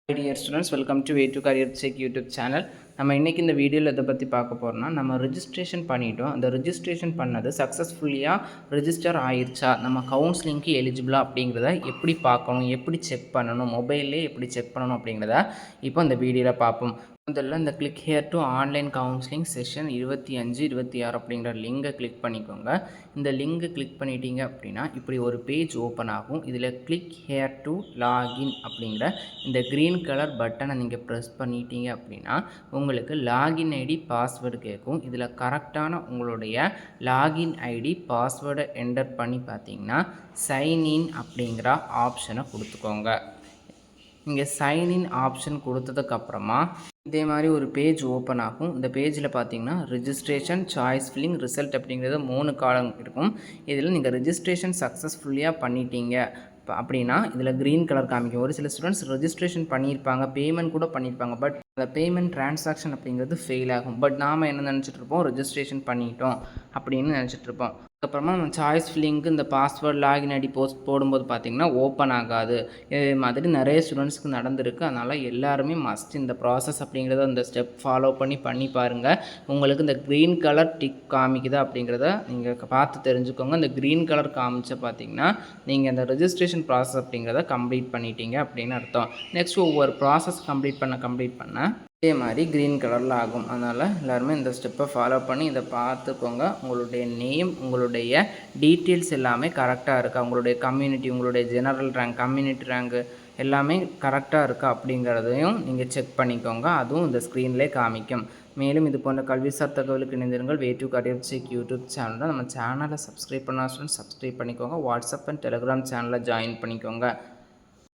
Hi dear students, welcome to Way to Career Check YouTube channel. நம்ம இன்னைக்கு இந்த வீடியோவில் எதை பற்றி பார்க்க போகிறோம்னா, நம்ம ரெஜிஸ்ட்ரேஷன் பண்ணிட்டோம். அந்த ரெஜிஸ்ட்ரேஷன் பண்ணது சக்ஸஸ்ஃபுல்லியாக ரெஜிஸ்டர் ஆயிடுச்சா, நம்ம கவுன்சிலிங்க்கு எலிஜிபிளா அப்படிங்கிறத எப்படி பார்க்கணும், எப்படி செக் பண்ணணும், மொபைல்லே எப்படி செக் பண்ணணும் அப்படிங்கிறத இப்போ இந்த வீடியோவில் பார்ப்போம். முதல்ல இந்த click here to online counselling session 25-26 அப்படிங்கிற லிங்கை கிளிக் பண்ணிக்கோங்க. இந்த லிங்கை கிளிக் பண்ணிட்டீங்க அப்படின்னா இப்படி ஒரு பேஜ் ஓப்பன் ஆகும். இதில் கிளிக் ஹியர் டு லாகின் அப்படிங்கிற இந்த க்ரீன் கலர் பட்டனை நீங்கள் ப்ரெஸ் பண்ணிட்டீங்க அப்படின்னா உங்களுக்கு லாகின் ஐடி பாஸ்வேர்டு கேட்கும். இதில் கரெக்டான உங்களுடைய லாகின் ஐடி பாஸ்வேர்டை என்டர் பண்ணி பார்த்தீங்கன்னா சைன்இன் அப்படிங்கிற ஆப்ஷனை கொடுத்துக்கோங்க. இங்கே சைன்இன் ஆப்ஷன் கொடுத்ததுக்கப்புறமா இதே மாதிரி ஒரு பேஜ் ஓப்பன் ஆகும். இந்த பேஜில் பார்த்தீங்கன்னா ரிஜிஸ்ட்ரேஷன், சாய்ஸ் ஃபில்லிங், ரிசல்ட் அப்படிங்கிறது 3 காலம் இருக்கும். இதில் நீங்கள் ரிஜிஸ்ட்ரேஷன் சக்ஸஸ்ஃபுல்லியாக பண்ணிட்டீங்க அப்படின்னா இதில் க்ரீன் கலர் காமிக்கும். ஒரு சில ஸ்டூடெண்ட்ஸ் ரெஜிஸ்ட்ரேஷன் பண்ணியிருப்பாங்க, பேமெண்ட் கூட பண்ணியிருப்பாங்க, பட் அந்த பேமெண்ட் ட்ரான்சாக்ஷன் அப்படிங்கிறது ஃபெயில் ஆகும். பட் நாம் என்ன நினச்சிட்ருப்போம், ரெஜிஸ்ட்ரேஷன் பண்ணிட்டோம் அப்படின்னு நினச்சிட்ருப்போம். அதுக்கப்புறமா நம்ம சாய்ஸ் ஃபில்லிங்க்கு இந்த பாஸ்வேர்ட் லாகின் ஐடி போடும்போது பார்த்திங்கன்னா ஓப்பன் ஆகாது. இது மாதிரி நிறைய ஸ்டூடெண்ட்ஸ்க்கு நடந்திருக்கு. அதனால் எல்லாருமே மஸ்ட் இந்த ப்ராசஸ் அப்படிங்கிறத அந்த ஸ்டெப் ஃபாலோ பண்ணி பாருங்கள். உங்களுக்கு இந்த க்ரீன் கலர் டிக் காமிக்குதா அப்படிங்கிறத நீங்கள் பார்த்து தெரிஞ்சுக்கோங்க. இந்த க்ரீன் கலர் காமிச்ச பார்த்திங்கன்னா நீங்கள் அந்த ரெஜிஸ்ட்ரேஷன் ப்ராசஸ் அப்படிங்கிறத கம்ப்ளீட் பண்ணிட்டீங்க அப்படின்னு அர்த்தம். நெக்ஸ்ட் ஒவ்வொரு ப்ராசஸ் கம்ப்ளீட் பண்ண இதே மாதிரி க்ரீன் கலரில் ஆகும். அதனால் எல்லாருமே இந்த ஸ்டெப்பை ஃபாலோ பண்ணி இதை பார்த்துக்கோங்க. உங்களுடைய நேம், உங்களுடைய டீட்டெயில்ஸ் எல்லாமே கரெக்டாக இருக்கா, உங்களுடைய கம்யூனிட்டி, உங்களுடைய ஜெனரல் ரேங்க், கம்யூனிட்டி ரேங்கு எல்லாமே கரெக்டாக இருக்கா அப்படிங்கிறதையும் நீங்கள் செக் பண்ணிக்கோங்க. அதுவும் இந்த ஸ்க்ரீன்லேயே காமிக்கும். மேலும் இது போன்ற கல்விசார் தகவலுக்கு இணைந்திருங்கள். Way to career check YouTube சேனலில் நம்ம சேனலை சப்ஸ்கிரைப் பண்ண ஸ்டூடெண்ட்ஸ் சப்ஸ்கிரைப் பண்ணிக்கோங்க. வாட்ஸ்அப் அண்ட் டெலிகிராம் சேனலில் ஜாயின் பண்ணிக்கோங்க.